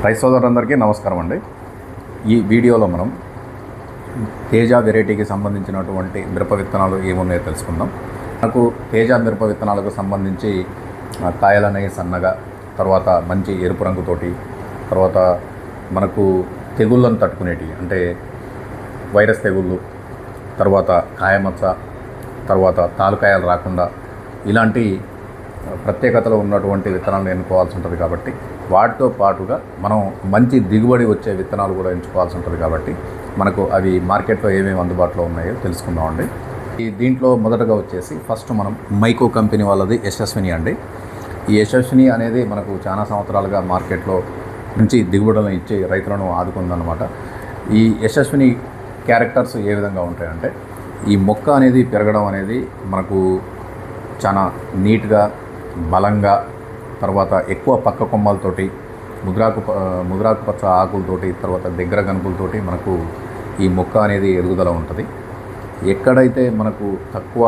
రైతు సోదరులందరికీ నమస్కారం అండి. ఈ వీడియోలో మనం తేజ వెరైటీకి సంబంధించినటువంటి మిరప విత్తనాలు ఏమున్నాయో తెలుసుకుందాం. మనకు తేజ మిరప విత్తనాలకు సంబంధించి కాయలు అనేవి సన్నగా, తర్వాత మంచి ఎరుపు రంగుతోటి, తర్వాత మనకు తెగుళ్ళను తట్టుకునేటివి అంటే వైరస్ తెగుళ్ళు, తర్వాత కాయమచ్చ, తర్వాత తాలుకాయలు రాకుండా ఇలాంటి ప్రత్యేకతలు ఉన్నటువంటి విత్తనాలను ఎన్నుకోవాల్సి ఉంటుంది. కాబట్టి వాటితో పాటుగా మనం మంచి దిగుబడి వచ్చే విత్తనాలు కూడా ఎంచుకోవాల్సి ఉంటుంది. కాబట్టి మనకు అవి మార్కెట్లో ఏమేమి అందుబాటులో ఉన్నాయో తెలుసుకుందామండి. దీంట్లో మొదటగా వచ్చేసి ఫస్ట్ మనం మైకో కంపెనీ వాళ్ళది యశస్విని అండి. ఈ యశస్విని అనేది మనకు చాలా సంవత్సరాలుగా మార్కెట్లో మంచి దిగుబడులను ఇచ్చి రైతులను ఆదుకుందన్నమాట. ఈ యశస్విని క్యారెక్టర్స్ ఏ విధంగా ఉంటాయంటే, ఈ మొక్క అనేది పెరగడం అనేది మనకు చాలా నీట్గా, బలంగా, తర్వాత ఎక్కువ పక్క కొమ్మలతోటి, ముద్రాకు పచ్చ ఆకులతోటి, తర్వాత దగ్గర గనుపులతోటి మనకు ఈ మొక్క అనేది ఎదుగుదల ఉంటుంది. ఎక్కడైతే మనకు తక్కువ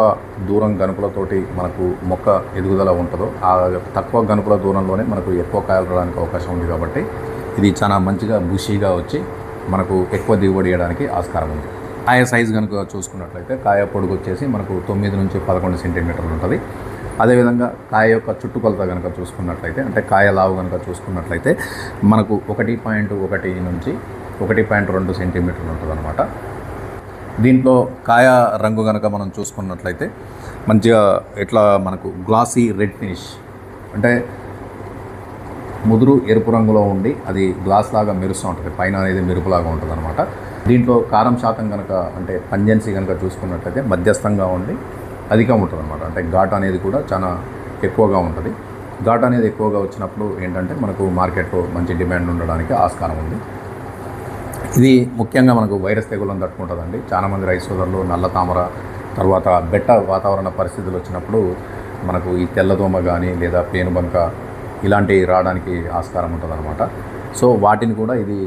దూరం గనుపులతోటి మనకు మొక్క ఎదుగుదల ఉంటుందో ఆ తక్కువ గనుపుల దూరంలోనే మనకు ఎక్కువ కాయలు రావడానికి అవకాశం ఉంది. కాబట్టి ఇది చాలా మంచిగా బుషీగా వచ్చి మనకు ఎక్కువ దిగుబడి ఇవ్వడానికి ఆస్కారం ఉంది. కాయ సైజు కనుక చూసుకున్నట్లయితే కాయ పొడుగు వచ్చేసి మనకు 9 నుంచి 11 సెంటీమీటర్లు ఉంటుంది. అదేవిధంగా కాయ యొక్క చుట్టుకొలత కనుక చూసుకున్నట్లయితే, అంటే కాయ లావు కనుక చూసుకున్నట్లయితే మనకు 1.1 నుంచి 1.2 సెంటీమీటర్లు ఉంటుంది అన్నమాట. దీంట్లో కాయ రంగు కనుక మనం చూసుకున్నట్లయితే మంచిగా ఎట్లా మనకు గ్లాసీ రెడ్ ఫినిష్, అంటే ముదురు ఎరుపు రంగులో ఉండి అది గ్లాస్ లాగా మెరుస్తూ ఉంటుంది, పైన అనేది మెరుపులాగా ఉంటుంది అనమాట. దీంట్లో కారం శాతం కనుక, అంటే పంజెన్సీ కనుక చూసుకున్నట్లయితే మధ్యస్థంగా ఉండి అధికం ఉంటుంది అనమాట. అంటే ఘాట్ అనేది కూడా చాలా ఎక్కువగా ఉంటుంది. ఘాట్ అనేది ఎక్కువగా వచ్చినప్పుడు ఏంటంటే మనకు మార్కెట్లో మంచి డిమాండ్ ఉండడానికి ఆస్కారం ఉంది. ఇది ముఖ్యంగా మనకు వైరస్ తెగులను తట్టుకుంటుందండి. చాలామంది రైతు సోదరులు నల్ల తామర, తర్వాత బెట్ట వాతావరణ పరిస్థితులు వచ్చినప్పుడు మనకు ఈ తెల్లదోమ కానీ లేదా పేనుబంక ఇలాంటివి రావడానికి ఆస్కారం ఉంటుంది అనమాట. సో వాటిని కూడా ఇది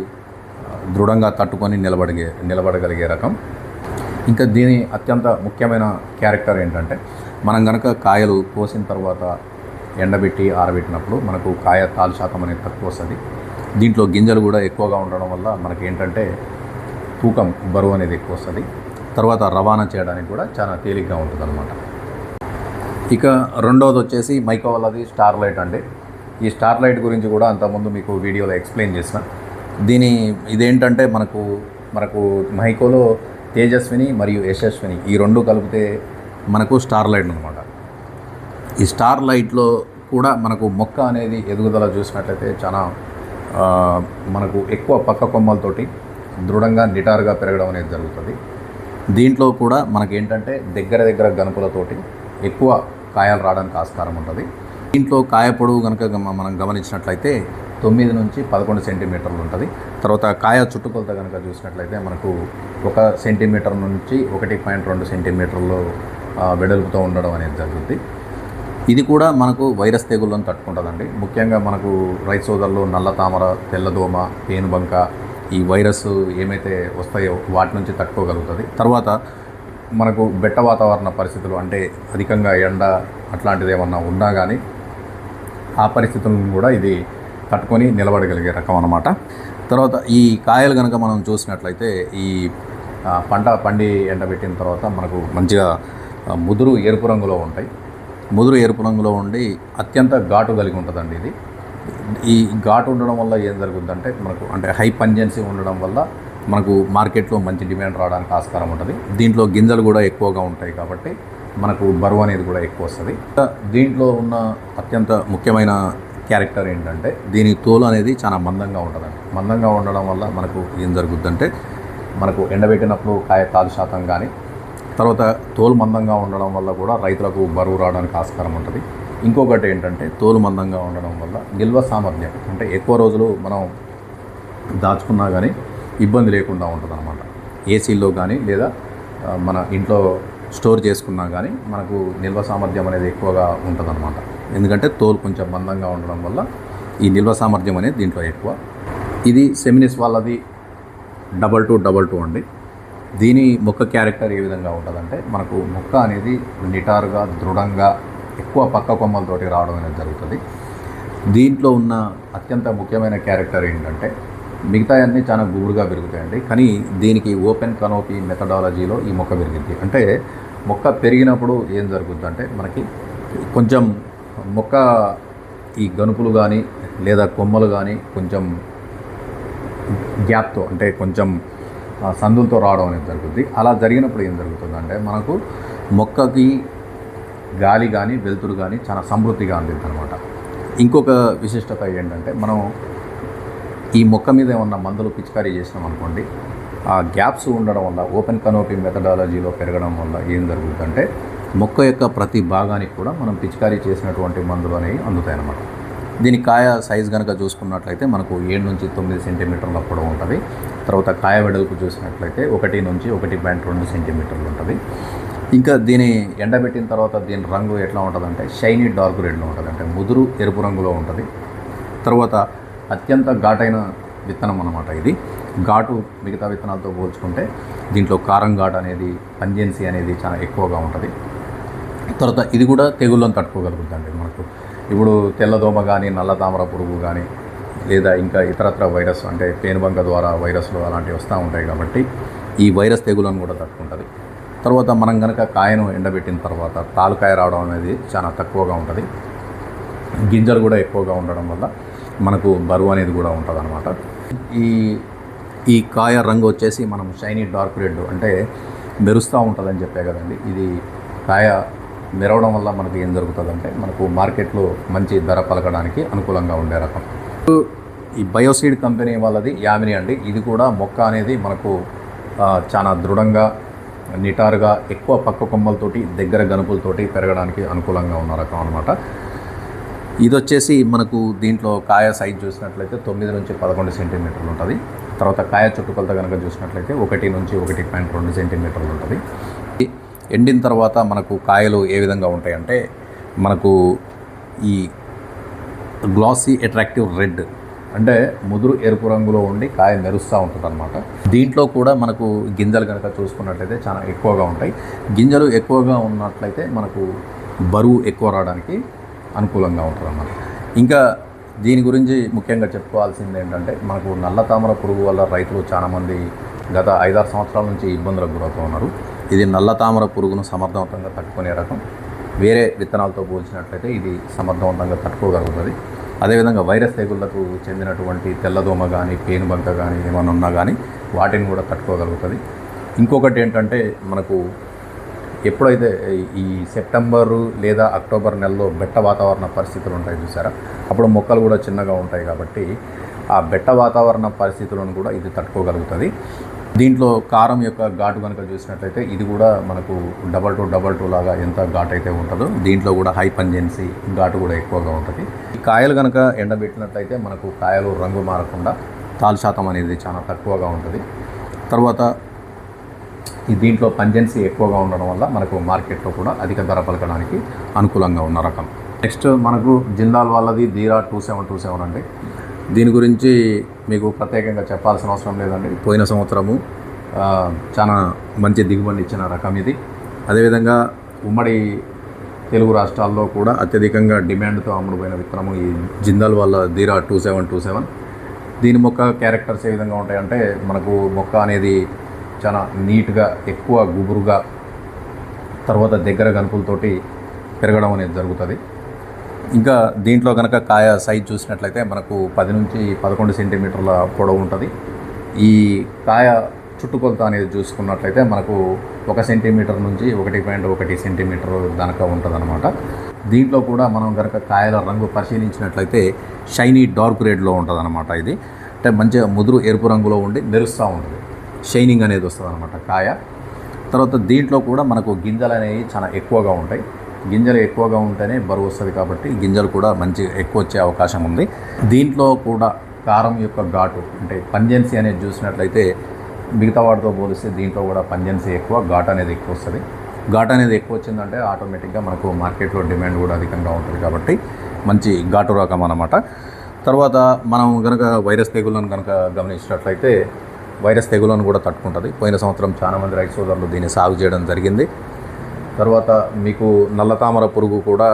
దృఢంగా తట్టుకొని నిలబడగలిగే రకం. ఇంకా దీని అత్యంత ముఖ్యమైన క్యారెక్టర్ ఏంటంటే, మనం కనుక కాయలు కోసిన తర్వాత ఎండబెట్టి ఆరబెట్టినప్పుడు మనకు కాయ తాలు శాతం అనేది తక్కువ వస్తుంది. దీంట్లో గింజలు కూడా ఎక్కువగా ఉండడం వల్ల మనకి ఏంటంటే తూకం, బరువు అనేది ఎక్కువ వస్తుంది. తర్వాత రవాణా చేయడానికి కూడా చాలా తేలిగ్గా ఉంటుంది అనమాట. ఇక రెండవది వచ్చేసి మైకో వాళ్ళది స్టార్ లైట్ అండి. ఈ స్టార్ లైట్ గురించి కూడా అంతకుముందు మీకు వీడియోలో ఎక్స్ప్లెయిన్ చేసిన. ఇదేంటంటే మనకు మైకోలో తేజస్విని మరియు యశస్విని ఈ రెండు కలిపితే మనకు స్టార్ లైట్ అనమాట. ఈ స్టార్ లైట్లో కూడా మనకు మొక్క అనేది ఎదుగుదల చూసినట్లయితే చాలా మనకు ఎక్కువ పక్క కొమ్మలతోటి దృఢంగా నిటారుగా పెరగడం అనేది జరుగుతుంది. దీంట్లో కూడా మనకేంటంటే దగ్గర గనుపులతోటి ఎక్కువ కాయలు రావడానికి ఆస్కారం ఉంటుంది. దీంట్లో కాయ పొడవు కనుక మనం గమనించినట్లయితే 9 నుంచి 11 సెంటీమీటర్లు ఉంటుంది. తర్వాత కాయ చుట్టుకొలత కనుక చూసినట్లయితే మనకు 1 సెంటీమీటర్ నుంచి 1.2 సెంటీమీటర్లు వెడల్పుతో ఉండడం అనేది జరుగుతుంది. ఇది కూడా మనకు వైరస్ తెగుళ్ళను తట్టుకుంటుందండి. ముఖ్యంగా మనకు రైతు సోదరులు నల్ల తామర, తెల్లదోమ, పేనుబంక ఈ వైరస్ ఏమైతే వస్తాయో వాటి నుంచి తట్టుకోగలుగుతుంది. తర్వాత మనకు బెట్ట వాతావరణ పరిస్థితులు, అంటే అధికంగా ఎండ అట్లాంటిది ఏమన్నా ఉన్నా కానీ ఆ పరిస్థితులను కూడా ఇది తట్టుకొని నిలబడగలిగే రకం అన్నమాట. తర్వాత ఈ కాయలు కనుక మనం చూసినట్లయితే ఈ పంట పండి ఎండబెట్టిన తర్వాత మనకు మంచిగా ముదురు ఎరుపు రంగులో ఉంటాయి. ముదురు ఎరుపు రంగులో ఉండి అత్యంత ఘాటు కలిగి ఉంటుందండి. ఈ ఘాటు ఉండడం వల్ల ఏం జరుగుతుందంటే మనకు, అంటే హై పంజెన్సీ ఉండడం వల్ల మనకు మార్కెట్లో మంచి డిమాండ్ రావడానికి ఆస్కారం ఉంటుంది. దీంట్లో గింజలు కూడా ఎక్కువగా ఉంటాయి కాబట్టి మనకు బరువు అనేది కూడా ఎక్కువ వస్తుంది. దీంట్లో ఉన్న అత్యంత ముఖ్యమైన క్యారెక్టర్ ఏంటంటే దీని తోలు అనేది చాలా మందంగా ఉంటుందండి. మందంగా ఉండడం వల్ల మనకు ఏం జరుగుతుందంటే మనకు ఎండబెట్టినప్పుడు కాయ తాలు శాతం కానీ, తర్వాత తోలు మందంగా ఉండడం వల్ల కూడా రైతులకు బరువు రావడానికి ఆస్కారం ఉంటుంది. ఇంకొకటి ఏంటంటే తోలు మందంగా ఉండడం వల్ల నిల్వ సామర్థ్యం, అంటే ఎక్కువ రోజులు మనం దాచుకున్నా కానీ ఇబ్బంది లేకుండా ఉంటుంది అనమాట. ఏసీల్లో కానీ లేదా మన ఇంట్లో స్టోర్ చేసుకున్నా కానీ మనకు నిల్వ సామర్థ్యం అనేది ఎక్కువగా ఉంటుందన్నమాట. ఎందుకంటే తోలు కొంచెం మందంగా ఉండడం వల్ల ఈ నిల్వ సామర్థ్యం అనేది దీంట్లో ఎక్కువ. ఇది సెమినిస్ వాళ్ళది 2222 అండి. దీని మొక్క క్యారెక్టర్ ఏ విధంగా ఉంటుందంటే మనకు మొక్క అనేది నిటారుగా, దృఢంగా, ఎక్కువ పక్క కొమ్మలతోటి రావడం అనేది జరుగుతుంది. దీంట్లో ఉన్న అత్యంత ముఖ్యమైన క్యారెక్టర్ ఏంటంటే మిగతా అన్నీ చాలా గుబురుగా పెరుగుతాయండి, కానీ దీనికి ఓపెన్ కనోపీ మెథడాలజీలో ఈ మొక్క పెరిగింది. అంటే మొక్క పెరిగినప్పుడు ఏం జరుగుద్ది అంటే మనకి కొంచెం మొక్క ఈ గనుపులు కానీ లేదా కొమ్మలు కానీ కొంచెం గ్యాప్తో అంటే కొంచెం సందులతో రావడం అనేది జరుగుద్ది. అలా జరిగినప్పుడు ఏం జరుగుతుందంటే మనకు మొక్కకి గాలి కానీ వెలుతురు కానీ చాలా సమృద్ధిగా అందిద్ది అనమాట. ఇంకొక విశిష్టత ఏంటంటే మనం ఈ మొక్క మీద ఏమన్నా మందులు పిచికారీ చేసినాం అనుకోండి, ఆ గ్యాప్స్ ఉండడం వల్ల ఓపెన్ కనోపీ మెథడాలజీలో పెరగడం వల్ల ఏం జరుగుతుందంటే మొక్క యొక్క ప్రతి భాగానికి కూడా మనం పిచికారీ చేసినటువంటి మందులు అనేవి అందుతాయి అన్నమాట. దీని కాయ సైజ్ కనుక చూసుకున్నట్లయితే మనకు 7 నుంచి 9 సెంటీమీటర్ల పొడవు ఉంటుంది. తర్వాత కాయ వెడల్పు చూసినట్లయితే 1 నుంచి 1.2 సెంటీమీటర్లు ఉంటుంది. ఇంకా దీని ఎండబెట్టిన తర్వాత దీని రంగు ఎట్లా ఉంటుందంటే షైనీ డార్క్ రెడ్లో ఉంటుంది, అంటే ముదురు ఎరుపు రంగులో ఉంటుంది. తర్వాత అత్యంత ఘాటైన విత్తనం అన్నమాట ఇది. ఘాటు మిగతా విత్తనాలతో పోల్చుకుంటే దీంట్లో కారం ఘాటు అనేది, పంజెన్సీ అనేది చాలా ఎక్కువగా ఉంటుంది. తర్వాత ఇది కూడా తెగుళ్ళను తట్టుకోగలుగుతుందండి. మనకు ఇప్పుడు తెల్లదోమ కానీ, నల్ల తామర పురుగు కానీ, లేదా ఇంకా ఇతరత్ర వైరస్ అంటే పేనుబంక ద్వారా వైరస్లు అలాంటివి వస్తూ ఉంటాయి కాబట్టి ఈ వైరస్ తెగులను కూడా తట్టుకుంటుంది. తర్వాత మనం కనుక కాయను ఎండబెట్టిన తర్వాత తాలుకాయ రావడం అనేది చాలా తక్కువగా ఉంటుంది. గింజలు కూడా ఎక్కువగా ఉండడం వల్ల మనకు బరువు అనేది కూడా ఉంటుంది అన్నమాట. ఈ కాయ రంగు వచ్చేసి మనం షైనీ డార్క్ రెడ్ అంటే మెరుస్తూ ఉంటుందని చెప్పే కదండి. ఇది కాయ మెరవడం వల్ల మనకు ఏం జరుగుతుందంటే మనకు మార్కెట్లో మంచి ధర పలకడానికి అనుకూలంగా ఉండే రకం. ఈ బయోసీడ్ కంపెనీ వాళ్ళది యామిని అండి. ఇది కూడా మొక్క అనేది మనకు చాలా దృఢంగా, నిటారుగా, ఎక్కువ పక్క కొమ్మలతోటి, దగ్గర గనుపులతోటి పెరగడానికి అనుకూలంగా ఉన్న రకం అనమాట. ఇది వచ్చేసి మనకు దీంట్లో కాయ సైజ్ చూసినట్లయితే 9 నుంచి 11 సెంటీమీటర్లు ఉంటుంది. తర్వాత కాయ చుట్టుకొలత కనుక చూసినట్లయితే 1 నుంచి 1.2 సెంటీమీటర్లు ఉంటుంది. ఎండిన తర్వాత మనకు కాయలు ఏ విధంగా ఉంటాయంటే మనకు ఈ గ్లాసీ అట్రాక్టివ్ రెడ్ అంటే ముదురు ఎరుపు రంగులో ఉండి కాయ మెరుస్తూ ఉంటుంది అనమాట. దీంట్లో కూడా మనకు గింజలు కనుక చూసుకున్నట్లయితే చాలా ఎక్కువగా ఉంటాయి. గింజలు ఎక్కువగా ఉన్నట్లయితే మనకు బరువు ఎక్కువ రావడానికి అనుకూలంగా ఉంటుంది అన్నమాట. ఇంకా దీని గురించి ముఖ్యంగా చెప్పుకోవాల్సింది ఏంటంటే మనకు నల్ల తామర పురుగు వల్ల రైతులు చాలామంది గత 5-6 సంవత్సరాల నుంచి ఇబ్బందులకు గురవుతూ ఉన్నారు. ఇది నల్ల తామర పురుగును సమర్థవంతంగా తట్టుకునే రకం. వేరే విత్తనాలతో పోల్చినట్లయితే ఇది సమర్థవంతంగా తట్టుకోగలుగుతుంది. అదేవిధంగా వైరస్ తెగుళ్లకు చెందినటువంటి తెల్లదోమ కానీ, పేనుబంక కానీ ఏమైనా ఉన్నా కానీ వాటిని కూడా తట్టుకోగలుగుతుంది. ఇంకొకటి ఏంటంటే మనకు ఎప్పుడైతే ఈ సెప్టెంబరు లేదా అక్టోబర్ నెలలో బెట్ట వాతావరణ పరిస్థితులు ఉంటాయి చూసారా, అప్పుడు మొక్కలు కూడా చిన్నగా ఉంటాయి కాబట్టి ఆ బెట్ట వాతావరణ పరిస్థితులను కూడా ఇది తట్టుకోగలుగుతుంది. దీంట్లో కారం యొక్క ఘాటు కనుక చూసినట్లయితే ఇది కూడా మనకు 2-2 లాగా ఎంత ఘాటు అయితే ఉంటుందో దీంట్లో కూడా హై పంజెన్సీ ఘాటు కూడా ఎక్కువగా ఉంటుంది. ఈ కాయలు కనుక ఎండబెట్టినట్లయితే మనకు కాయలు రంగు మారకుండా తాలు శాతం అనేది చాలా తక్కువగా ఉంటుంది. తర్వాత దీంట్లో పంజెన్సీ ఎక్కువగా ఉండడం వల్ల మనకు మార్కెట్లో కూడా అధిక ధర పలకడానికి అనుకూలంగా ఉన్న రకం. నెక్స్ట్ మనకు జిందాల్ వాళ్ళది ధీరా 2727 అండి. దీని గురించి మీకు ప్రత్యేకంగా చెప్పాల్సిన అవసరం లేదండి. పోయిన సంవత్సరము చాలా మంచి దిగుబడి ఇచ్చిన రకం ఇది. అదేవిధంగా ఉమ్మడి తెలుగు రాష్ట్రాల్లో కూడా అత్యధికంగా డిమాండ్తో అమ్ముడుపోయిన విత్తనము ఈ జిందాల్ వాళ్ళ ధీరా 2727. దీని మొక్క క్యారెక్టర్స్ ఏ విధంగా ఉంటాయంటే మనకు మొక్క అనేది చాలా నీట్గా, ఎక్కువ గుబురుగా, తర్వాత దగ్గర గనుపులతోటి పెరగడం అనేది జరుగుతుంది. ఇంకా దీంట్లో కనుక కాయ సైజ్ చూసినట్లయితే మనకు 10 నుంచి 11 సెంటీమీటర్ల పొడవు ఉంటుంది. ఈ కాయ చుట్టుకొలత అనేది చూసుకున్నట్లయితే మనకు 1 సెంటీమీటర్ నుంచి 1.1 సెంటీమీటర్ దాకా ఉంటుంది అనమాట. దీంట్లో కూడా మనం కనుక కాయల రంగు పరిశీలించినట్లయితే షైనీ డార్క్ రెడ్లో ఉంటుంది అనమాట. ఇది అంటే మంచిగా ముదురు ఎరుపు రంగులో ఉండి మెరుస్తూ ఉంటుంది, షైనింగ్ అనేది వస్తుంది అనమాట కాయ. తర్వాత దీంట్లో కూడా మనకు గింజలు అనేవి చాలా ఎక్కువగా ఉంటాయి. గింజలు ఎక్కువగా ఉంటేనే బరువు వస్తుంది కాబట్టి గింజలు కూడా మంచి ఎక్కువ వచ్చే అవకాశం ఉంది. దీంట్లో కూడా కారం యొక్క ఘాటు అంటే పంజెన్సీ అనేది చూసినట్లయితే మిగతా వాటితో పోలిస్తే దీంట్లో కూడా పంజెన్సీ ఎక్కువ, ఘాటు అనేది ఎక్కువ వస్తుంది. ఘాటు అనేది ఎక్కువ వచ్చిందంటే ఆటోమేటిక్గా మనకు మార్కెట్లో డిమాండ్ కూడా అధికంగా ఉంటుంది కాబట్టి మంచి ఘాటు రకం అన్నమాట. తర్వాత మనం కనుక వైరస్ తెగులను కనుక గమనించినట్లయితే వైరస్ తెగులను కూడా తట్టుకుంటుంది. పోయిన సంవత్సరం చాలామంది రైతు సోదరులు దీన్ని సాగు చేయడం జరిగింది. తర్వాత మీకు నల్ల తామర పురుగు కూడా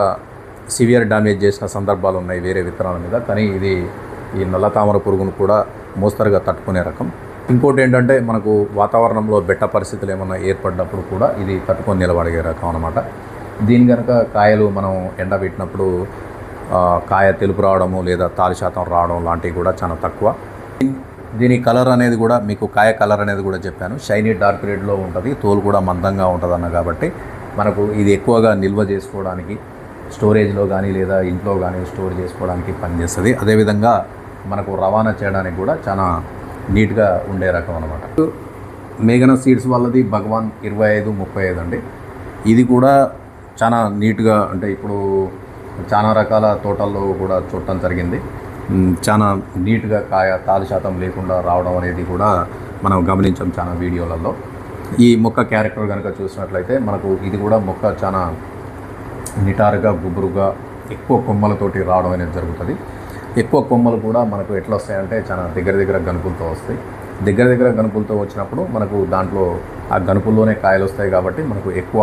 సివియర్ డ్యామేజ్ చేసిన సందర్భాలు ఉన్నాయి వేరే విత్తనాల మీద. కానీ ఇది ఈ నల్ల తామర పురుగును కూడా మోస్తరుగా తట్టుకునే రకం. ఇంకోటి ఏంటంటే మనకు వాతావరణంలో బెట్ట పరిస్థితులు ఏమన్నా ఏర్పడినప్పుడు కూడా ఇది తట్టుకొని నిలబడే రకం అనమాట. దీని కనుక కాయలు మనం ఎండబెట్టినప్పుడు కాయ తెలుపు రావడము లేదా తాలి శాతం రావడం లాంటివి కూడా చాలా తక్కువ. దీని కలర్ అనేది కూడా మీకు కాయ కలర్ అనేది కూడా చెప్పాను, షైనీ డార్క్ రెడ్లో ఉంటుంది. తోలు కూడా మందంగా ఉంటుంది కాబట్టి మనకు ఇది ఎక్కువగా నిల్వ చేసుకోవడానికి స్టోరేజ్లో కానీ లేదా ఇంట్లో కానీ స్టోర్ చేసుకోవడానికి పనిచేస్తుంది. అదేవిధంగా మనకు రవాణా చేయడానికి కూడా చాలా నీట్గా ఉండే రకం అనమాట. మేఘన సీడ్స్ వాళ్ళది భగవాన్ 2535 అండి. ఇది కూడా చాలా నీట్గా అంటే ఇప్పుడు చాలా రకాల తోటల్లో కూడా చూడటం జరిగింది. చాలా నీట్గా కాయ తాలి శాతం లేకుండా రావడం అనేది కూడా మనం గమనించాం చాలా వీడియోలలో. ఈ మొక్క క్యారెక్టర్ కనుక చూసినట్లయితే మనకు ఇది కూడా మొక్క చాలా నిటారుగా గుబురుగా ఎక్కువ కొమ్మలతోటి రావడం అనేది జరుగుతుంది. ఎక్కువ కొమ్మలు కూడా మనకు ఎట్లా వస్తాయంటే చాలా దగ్గర గనుపులతో వస్తాయి. దగ్గర గనుపులతో వచ్చినప్పుడు మనకు దాంట్లో ఆ గనుపుల్లోనే కాయలు వస్తాయి కాబట్టి మనకు ఎక్కువ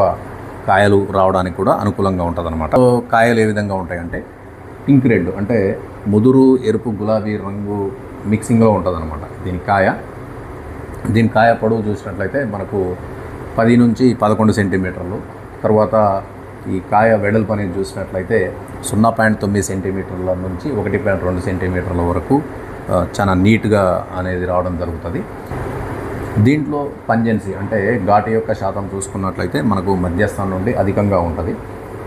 కాయలు రావడానికి కూడా అనుకూలంగా ఉంటుంది అనమాట. కాయలు ఏ విధంగా ఉంటాయంటే పింక్ రెడ్ అంటే ముదురు ఎరుపు గులాబీ రంగు మిక్సింగ్లో ఉంటుంది అనమాట దీని కాయ పొడవు చూసినట్లయితే మనకు 10 నుంచి 11 సెంటీమీటర్లు. తర్వాత ఈ కాయ వెడల్పు అనేది చూసినట్లయితే 0.9 సెంటీమీటర్ల నుంచి 1.2 సెంటీమీటర్ల వరకు చాలా నీట్గా అనేది రావడం జరుగుతుంది. దీంట్లో పంజెన్సీ అంటే ఘాటు యొక్క శాతం చూసుకున్నట్లయితే మనకు మధ్యస్థానం నుండి అధికంగా ఉంటుంది.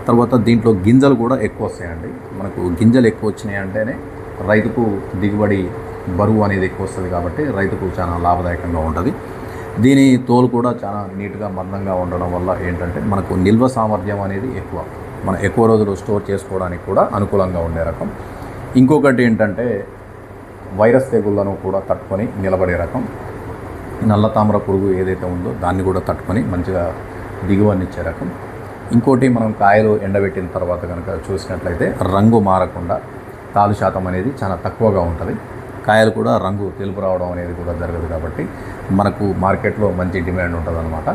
తర్వాత దీంట్లో గింజలు కూడా ఎక్కువ వస్తాయండి. మనకు గింజలు ఎక్కువ వచ్చినాయి అంటేనే రైతుకు దిగుబడి బరువు అనేది ఎక్కువ వస్తుంది కాబట్టి రైతుకు చాలా లాభదాయకంగా ఉంటుంది. దీని తోలు కూడా చాలా నీట్గా మందంగా ఉండడం వల్ల ఏంటంటే మనకు నిల్వ సామర్థ్యం అనేది ఎక్కువ, మనం ఎక్కువ రోజులు స్టోర్ చేసుకోవడానికి కూడా అనుకూలంగా ఉండే రకం. ఇంకొకటి ఏంటంటే వైరస్ తెగుళ్లను కూడా తట్టుకొని నిలబడే రకం. నల్ల తామర పురుగు ఏదైతే ఉందో దాన్ని కూడా తట్టుకొని మంచిగా దిగువనిచ్చే రకం. ఇంకోటి మనం కాయలు ఎండబెట్టిన తర్వాత కనుక చూసినట్లయితే రంగు మారకుండా తాలు శాతం అనేది చాలా తక్కువగా ఉంటుంది. కాయలు కూడా రంగు తెలుపు రావడం అనేది కూడా జరగదు కాబట్టి మనకు మార్కెట్లో మంచి డిమాండ్ ఉంటుంది అనమాట.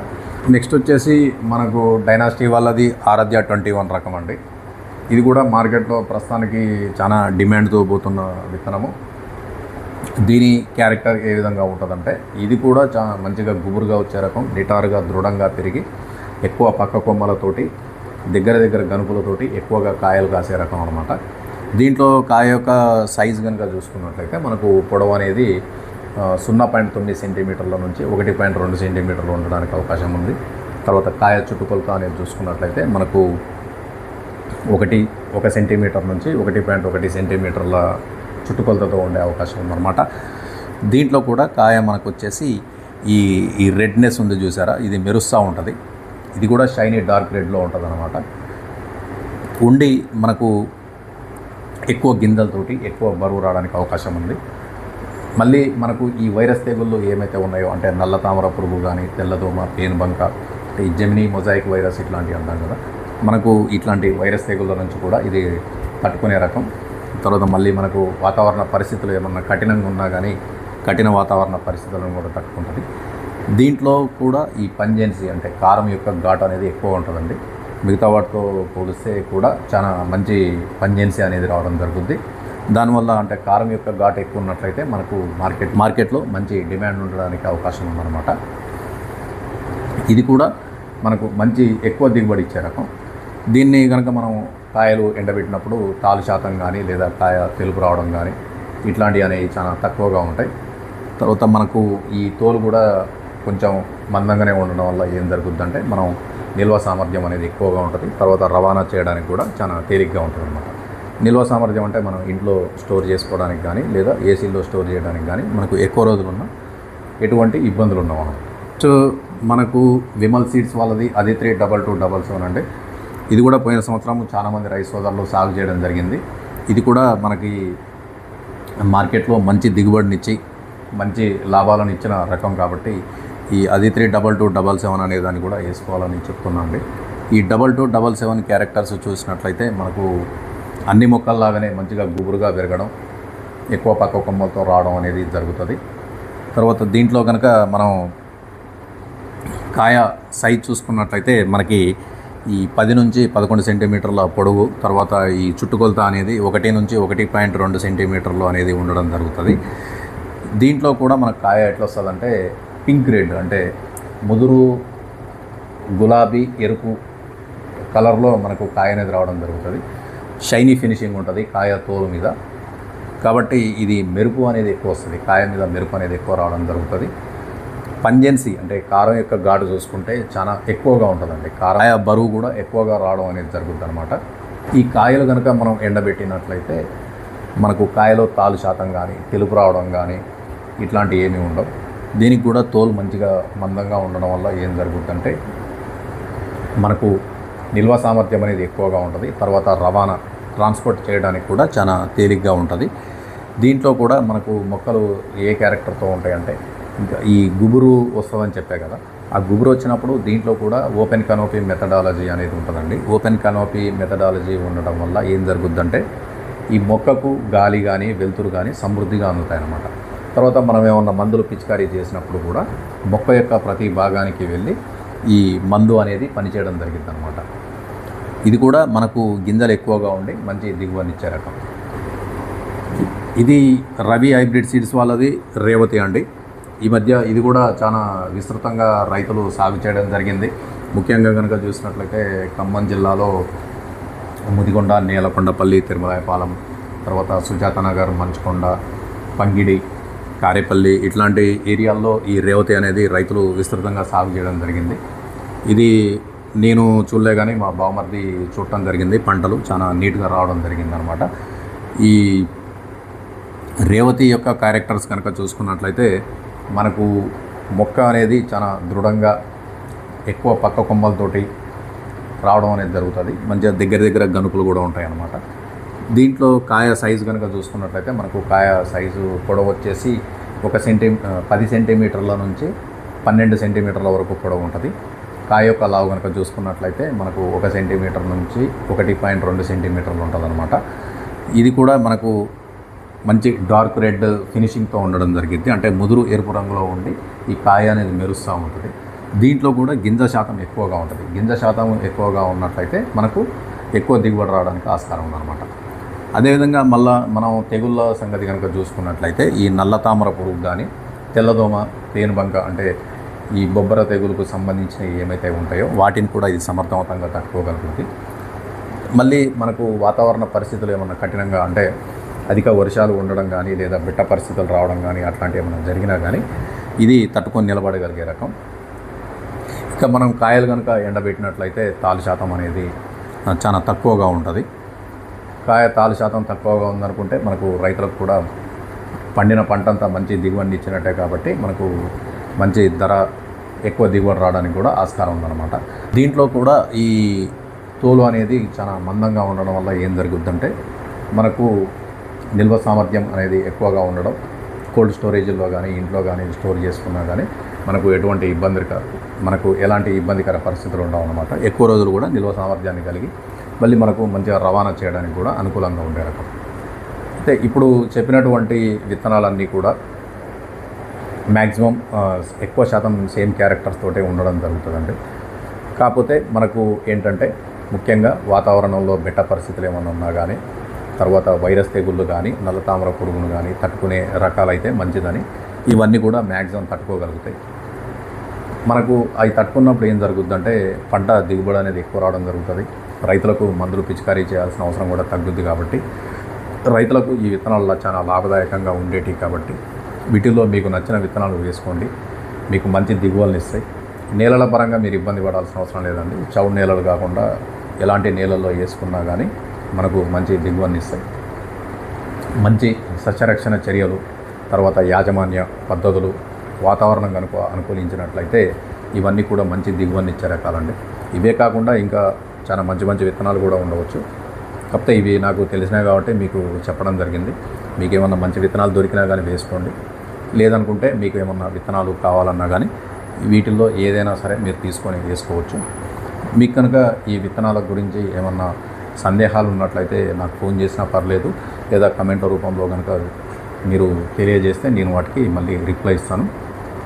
నెక్స్ట్ వచ్చేసి మనకు డైనాసిటీ వాళ్ళది ఆరాధ్య 21 రకం అండి. ఇది కూడా మార్కెట్లో ప్రస్తుతానికి చాలా డిమాండ్తో పోతున్న విత్తనము. దీని క్యారెక్టర్ ఏ విధంగా ఉంటుందంటే ఇది కూడా చాలా మంచిగా గుబురుగా వచ్చే రకం, నిటారుగా దృఢంగా పెరిగి ఎక్కువ పక్క కొమ్మలతోటి దగ్గర గనుపులతోటి ఎక్కువగా కాయలు కాసే రకం అనమాట. దీంట్లో కాయ యొక్క సైజు కనుక చూసుకున్నట్లయితే మనకు పొడవు అనేది 0.9 సెంటీమీటర్ల నుంచి 1.2 సెంటీమీటర్లు ఉండడానికి అవకాశం ఉంది. తర్వాత కాయ చుట్టుకొలత అనేది చూసుకున్నట్లయితే మనకు 1 సెంటీమీటర్ నుంచి 1.1 సెంటీమీటర్ల చుట్టుకొలతతో ఉండే అవకాశం ఉందన్నమాట. దీంట్లో కూడా కాయ మనకు వచ్చేసి ఈ రెడ్నెస్ ఉంది చూసారా, ఇది మెరుస్తూ ఉంటుంది. ఇది కూడా షైనీ డార్క్ రెడ్లో ఉంటుంది అనమాట. ఉండి మనకు ఎక్కువ గింజలతోటి ఎక్కువ బరువు రావడానికి అవకాశం ఉంది. మళ్ళీ మనకు ఈ వైరస్ తెగుళ్ళు ఏమైతే ఉన్నాయో అంటే నల్ల తామర పురుగు కానీ తెల్లదోమ పేనుబంక ఈ జెమినీ మొజాయిక్ వైరస్ ఇట్లాంటివి అంటాం కదా, మనకు ఇట్లాంటి వైరస్ తెగుళ్ళ నుంచి కూడా ఇది తట్టుకునే రకం. తర్వాత మళ్ళీ మనకు వాతావరణ పరిస్థితులు ఏమన్నా కఠినంగా ఉన్నా కానీ కఠిన వాతావరణ పరిస్థితులను కూడా తట్టుకుంటుంది. దీంట్లో కూడా ఈ పంజెన్సీ అంటే కారం యొక్క ఘాటు అనేది ఎక్కువ ఉంటుందండి. మిగతా వాటితో పోలిస్తే కూడా చాలా మంచి పంజెన్సీ అనేది రావడం జరుగుతుంది. దానివల్ల అంటే కారం యొక్క ఘాటు ఎక్కువ ఉన్నట్లయితే మనకు మార్కెట్లో మంచి డిమాండ్ ఉండడానికి అవకాశం ఉందన్నమాట. ఇది కూడా మనకు మంచి ఎక్కువ దిగుబడి ఇచ్చే రకం. దీన్ని కనుక మనం కాయలు ఎండబెట్టినప్పుడు తాలు శాతం కానీ లేదా కాయ తెలుపు రావడం కానీ ఇట్లాంటివి అనేవి చాలా తక్కువగా ఉంటాయి. తర్వాత మనకు ఈ తోలు కూడా కొంచెం మందంగానే ఉండడం వల్ల ఏం జరుగుతుందంటే మనం నిల్వ సామర్థ్యం అనేది ఎక్కువగా ఉంటుంది. తర్వాత రవాణా చేయడానికి కూడా చాలా తేలిగ్గా ఉంటుంది అన్నమాట. నిల్వ సామర్థ్యం అంటే మనం ఇంట్లో స్టోర్ చేసుకోవడానికి కానీ లేదా ఏసీలో స్టోర్ చేయడానికి కానీ మనకు ఎక్కువ రోజులు ఉన్న ఎటువంటి ఇబ్బందులు ఉండవు. సో మనకు విమల్ సీడ్స్ వాళ్ళది Aditri 2277 అంటే ఇది కూడా పోయిన సంవత్సరం చాలామంది రైతు సోదరులు సాగు చేయడం జరిగింది. ఇది కూడా మనకి మార్కెట్లో మంచి దిగుబడినిచ్చి మంచి లాభాలను ఇచ్చిన రకం కాబట్టి ఈ Aditri 2277 అనే దాన్ని కూడా వేసుకోవాలని చెప్తున్నాను అండి. ఈ 2277 క్యారెక్టర్స్ చూసినట్లయితే మనకు అన్ని మొక్కల్లాగానే మంచిగా గుబురుగా పెరగడం, ఎక్కువ పక్క కొమ్మలతో రావడం అనేది జరుగుతుంది. తర్వాత దీంట్లో కనుక మనం కాయ సైజ్ చూసుకున్నట్లయితే మనకి ఈ 10 నుంచి 11 సెంటీమీటర్ల పొడవు, తర్వాత ఈ చుట్టుకొలత అనేది 1 నుంచి 1.2 సెంటీమీటర్లు అనేది ఉండడం జరుగుతుంది. దీంట్లో కూడా మనకు కాయ ఎట్లా వస్తుందంటే పింక్ రెడ్, అంటే ముదురు గులాబీ ఎరుపు కలర్లో మనకు కాయ అనేది రావడం జరుగుతుంది. షైనీ ఫినిషింగ్ ఉంటుంది కాయ తోలు మీద, కాబట్టి ఇది మెరుపు అనేది ఎక్కువ వస్తుంది, కాయ మీద మెరుపు అనేది ఎక్కువ రావడం జరుగుతుంది. పంజెన్సీ అంటే కారం యొక్క ఘాటు చూసుకుంటే చాలా ఎక్కువగా ఉంటుందండి, కాయ బరువు కూడా ఎక్కువగా రావడం అనేది జరుగుతుంది అనమాట. ఈ కాయలు కనుక మనం ఎండబెట్టినట్లయితే మనకు కాయలో తాలు శాతం కానీ తెలుపు రావడం కానీ ఇట్లాంటివి ఏమీ ఉండవు. దీనికి కూడా తోలు మంచిగా మందంగా ఉండడం వల్ల ఏం జరుగుతుందంటే మనకు నిల్వ సామర్థ్యం అనేది ఎక్కువగా ఉంటుంది, తర్వాత రవాణా ట్రాన్స్పోర్ట్ చేయడానికి కూడా చాలా తేలిగ్గా ఉంటుంది. దీంట్లో కూడా మనకు మొక్కలు ఏ క్యారెక్టర్తో ఉంటాయంటే, ఇంకా ఈ గుబురు వస్తుందని చెప్పే కదా, ఆ గుబురు వచ్చినప్పుడు దీంట్లో కూడా ఓపెన్ కనోపీ మెథడాలజీ అనేది ఉంటుందండి. ఓపెన్ కనోపీ మెథడాలజీ ఉండడం వల్ల ఏం జరుగుద్దంటే ఈ మొక్కకు గాలి కానీ వెలుతురు కానీ సమృద్ధిగా అందుతాయన్నమాట. తర్వాత మనం ఏమన్నా మందులు పిచికారీ చేసినప్పుడు కూడా మొక్క యొక్క ప్రతి భాగానికి వెళ్ళి ఈ మందు అనేది పనిచేయడం జరిగింది అనమాట. ఇది కూడా మనకు గింజలు ఎక్కువగా ఉండి మంచి దిగుబడినిచ్చే రకం. ఇది రవి హైబ్రిడ్ సీడ్స్ వాళ్ళది రేవతి అండి. ఈ మధ్య ఇది కూడా చాలా విస్తృతంగా రైతులు సాగు చేయడం జరిగింది. ముఖ్యంగా కనుక చూసినట్లయితే ఖమ్మం జిల్లాలో ముదిగొండ, నేలకొండపల్లి, తిరుమలాయపాలెం, తర్వాత సుజాతనగర్, మంచుకొండ, పంగిడి, కారేపల్లి ఇట్లాంటి ఏరియాల్లో ఈ రేవతి అనేది రైతులు విస్తృతంగా సాగు చేయడం జరిగింది. ఇది నేను చూడలే కానీ మా బావమర్ది చూడటం జరిగింది. పంటలు చాలా నీట్గా రావడం జరిగింది అనమాట. ఈ రేవతి యొక్క క్యారెక్టర్స్ కనుక చూసుకున్నట్లయితే మనకు మొక్క అనేది చాలా దృఢంగా ఎక్కువ పక్క కొమ్మలతోటి రావడం అనేది జరుగుతుంది. మంచిగా దగ్గర గనుపులు కూడా ఉంటాయి అన్నమాట. దీంట్లో కాయ సైజు కనుక చూసుకున్నట్లయితే మనకు కాయ సైజు పొడవు వచ్చేసి 10 సెంటీమీటర్ల నుంచి 12 సెంటీమీటర్ల వరకు పొడవు ఉంటుంది. కాయ యొక్క లావు కనుక చూసుకున్నట్లయితే మనకు 1 సెంటీమీటర్ నుంచి 1.2 సెంటీమీటర్లు ఉంటుంది అనమాట. ఇది కూడా మనకు మంచి డార్క్ రెడ్ ఫినిషింగ్తో ఉండడం జరిగింది, అంటే ముదురు ఎరుపు రంగులో ఉండి ఈ కాయ అనేది మెరుస్తూ ఉంటుంది. దీంట్లో కూడా గింజ శాతం ఎక్కువగా ఉంటుంది. గింజ శాతం ఎక్కువగా ఉన్నట్లయితే మనకు ఎక్కువ దిగుబడి రావడానికి ఆస్కారం ఉందన్నమాట. అదేవిధంగా మళ్ళీ మనం తెగుళ్ళ సంగతి కనుక చూసుకున్నట్లయితే ఈ నల్ల తామర పురుగు కానీ, తెల్లదోమ, పేనుబంక అంటే ఈ బొబ్బర తెగులుకు సంబంధించిన ఏమైతే ఉంటాయో వాటిని కూడా ఇది సమర్థవంతంగా తట్టుకోగలుగుతుంది. మళ్ళీ మనకు వాతావరణ పరిస్థితులు ఏమన్నా కఠినంగా అంటే అధిక వర్షాలు ఉండడం కానీ లేదా బిట్ట పరిస్థితులు రావడం కానీ అట్లాంటివి ఏమైనా జరిగినా కానీ ఇది తట్టుకొని నిలబడగలిగే రకం. ఇక మనం కాయలు కనుక ఎండబెట్టినట్లయితే తాలు శాతం అనేది చాలా తక్కువగా ఉంటుంది. కాయ తాలు శాతం తక్కువగా ఉందనుకుంటే మనకు రైతులకు కూడా పండిన పంట అంతా మంచి దిగుబడిని ఇచ్చినట్టే, కాబట్టి మనకు మంచి ధర, ఎక్కువ దిగుబడి రావడానికి కూడా ఆస్కారం ఉందన్నమాట. దీంట్లో కూడా ఈ తోలు అనేది చాలా మందంగా ఉండడం వల్ల ఏం జరుగుద్దంటే మనకు నిల్వ సామర్థ్యం అనేది ఎక్కువగా ఉండడం, కోల్డ్ స్టోరేజ్లో కానీ ఇంట్లో కానీ స్టోర్ చేసుకున్నా కానీ మనకు ఎలాంటి ఇబ్బందికర పరిస్థితులు ఉండవు అన్నమాట. ఎక్కువ రోజులు కూడా నిల్వ సామర్థ్యాన్ని కలిగి మళ్ళీ మనకు మంచిగా రవాణా చేయడానికి కూడా అనుకూలంగా ఉండే రకం. అయితే ఇప్పుడు చెప్పినటువంటి విత్తనాలన్నీ కూడా మ్యాక్సిమం ఎక్కువ శాతం సేమ్ క్యారెక్టర్స్ తోటే ఉండడం జరుగుతుందండి. కాకపోతే మనకు ఏంటంటే ముఖ్యంగా వాతావరణంలో బెట్ట పరిస్థితులు ఏమైనా ఉన్నా కానీ, తర్వాత వైరస్ తెగుళ్ళు కానీ, నల్ల తామర పురుగును కానీ తట్టుకునే రకాలైతే మంచిదని, ఇవన్నీ కూడా మ్యాక్సిమం తట్టుకోగలుగుతాయి. మనకు అవి తట్టుకున్నప్పుడు ఏం జరుగుద్దంటే పంట దిగుబడి అనేది ఎక్కువ రావడం జరుగుతుంది. రైతులకు మందులు పిచికారీ చేయాల్సిన అవసరం కూడా తగ్గుద్ది. కాబట్టి రైతులకు ఈ విత్తనాలు చాలా లాభదాయకంగా ఉండేటివి. కాబట్టి వీటిల్లో మీకు నచ్చిన విత్తనాలు వేసుకోండి, మీకు మంచి దిగుబడులు ఇస్తాయి. నేలల పరంగా మీరు ఇబ్బంది పడాల్సిన అవసరం లేదండి. చౌడు నేలలు కాకుండా ఎలాంటి నేలల్లో వేసుకున్నా కానీ మనకు మంచి దిగుబడిని ఇస్తాయి. మంచి సస్యరక్షణ చర్యలు, తర్వాత యాజమాన్య పద్ధతులు, వాతావరణం కనుక అనుకూలించినట్లయితే ఇవన్నీ కూడా మంచి దిగుబడిని ఇచ్చే రకాలండి. ఇవే కాకుండా ఇంకా చాలా మంచి విత్తనాలు కూడా ఉండవచ్చు. కాకపోతే ఇవి నాకు తెలిసినాయి కాబట్టి మీకు చెప్పడం జరిగింది. మీకు ఏమన్నా మంచి విత్తనాలు దొరికినా కానీ వేసుకోండి. లేదనుకుంటే మీకు ఏమన్నా విత్తనాలు కావాలన్నా కానీ వీటిల్లో ఏదైనా సరే మీరు తీసుకొని వేసుకోవచ్చు. మీకు కనుక ఈ విత్తనాల గురించి ఏమన్నా సందేహాలు ఉన్నట్లయితే నాకు ఫోన్ చేసినా పర్లేదు, లేదా కమెంట్ రూపంలో కనుక మీరు తెలియజేస్తే నేను వాటికి మళ్ళీ రిప్లై ఇస్తాను.